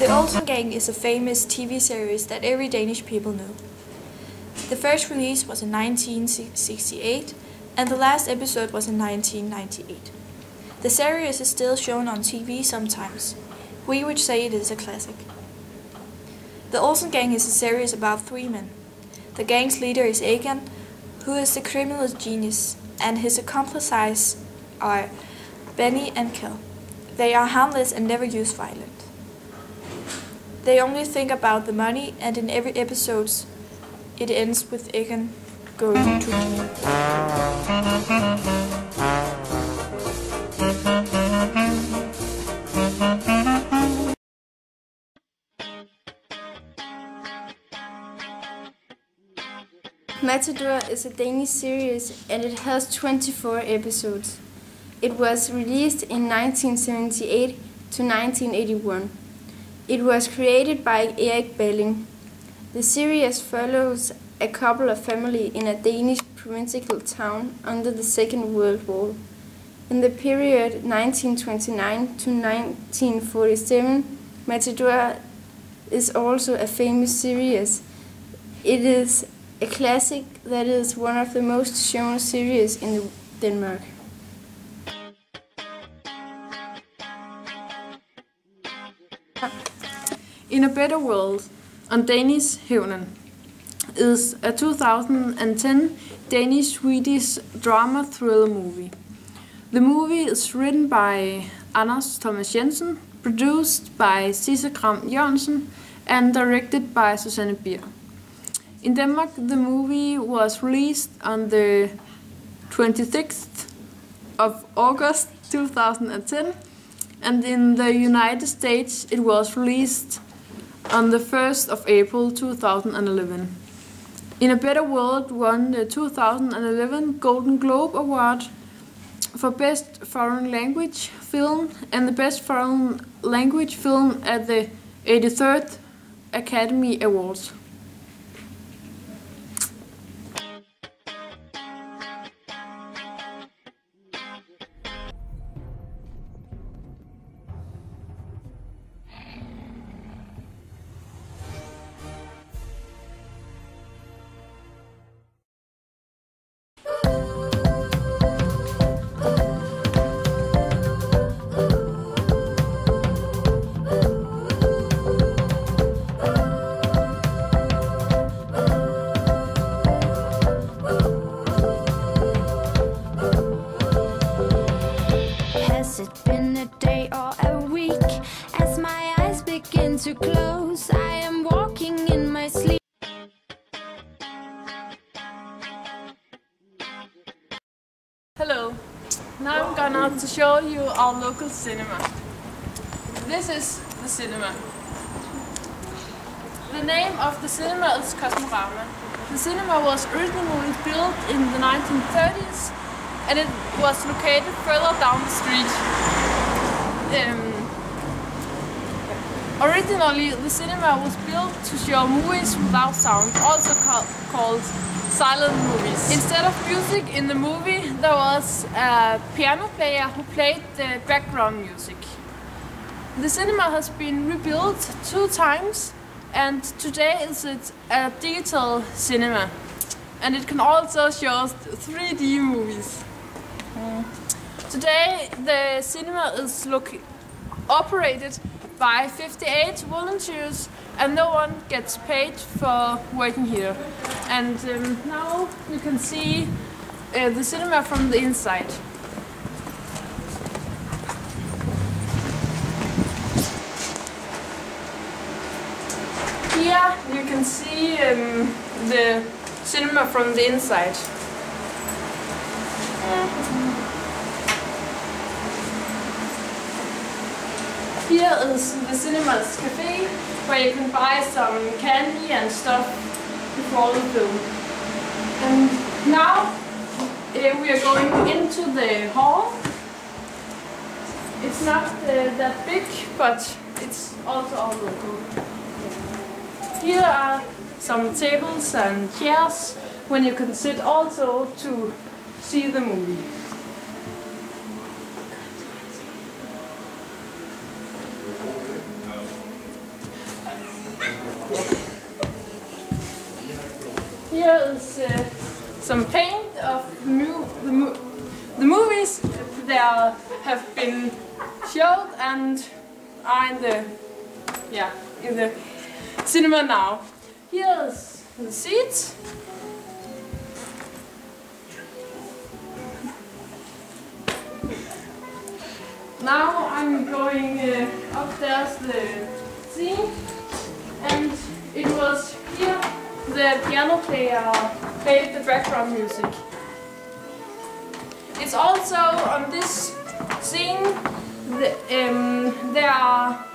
The Olsen Gang is a famous TV series that every Danish people know. The first release was in 1968 and the last episode was in 1998. The series is still shown on TV sometimes. We would say it is a classic. The Olsen Gang is a series about three men. The gang's leader is Egan, who is the criminal genius, and his accomplices are Benny and Kjell. They are harmless and never use violence. They only think about the money, and in every episode it ends with Egan going to jail. Matador is a Danish series and it has 24 episodes. It was released in 1978 to 1981. It was created by Erik Balling. The series follows a couple of family in a Danish provincial town under the Second World War. In the period 1929 to 1947, Matador is also a famous series. It is a classic that is one of the most shown series in Denmark. In a Better World, on Danish Hævnen, is a 2010 Danish-Swedish drama thriller movie. The movie is written by Anders Thomas Jensen, produced by Sisse Gram Jørgensen, and directed by Susanne Bier. In Denmark, the movie was released on the 26th of August 2010, and in the United States it was released on the 1st of April 2011. In a Better World won the 2011 Golden Globe Award for Best Foreign Language Film and the Best Foreign Language Film at the 83rd Academy Awards. To close, I am walking in my sleep. Hello, now I'm gonna to show you our local cinema. This is the cinema. The name of the cinema is Kosmorama. The cinema was originally built in the 1930s and it was located further down the street. Originally, the cinema was built to show movies without sound, also called silent movies. Instead of music in the movie, there was a piano player who played the background music. The cinema has been rebuilt 2 times, and today is a digital cinema. And it can also show 3D movies. Today, the cinema is operated by 58 volunteers and no one gets paid for working here. And now you can see the cinema from the inside. Here you can see the cinema from the inside. Here is the Cinema's Cafe, where you can buy some candy and stuff before the film. And now we are going into the hall. It's not that big, but it's also all local. Here are some tables and chairs when you can sit also to see the movie. here is some paint of the movies that have been showed and are in the cinema now. Here is the seats. Now I'm going upstairs the scene, and it was here the piano player played the background music. It's also on this scene they are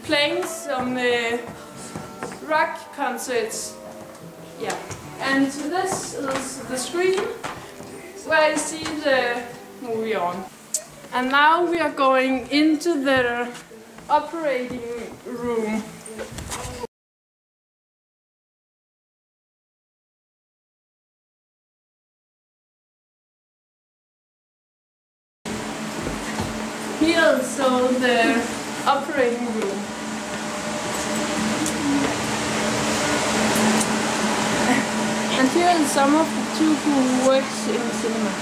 playing some rock concerts. Yeah, and this is the screen where you see the movie on. And now we are going into the operating room. Here is so the operating room. And here is some of the two who works in the cinema.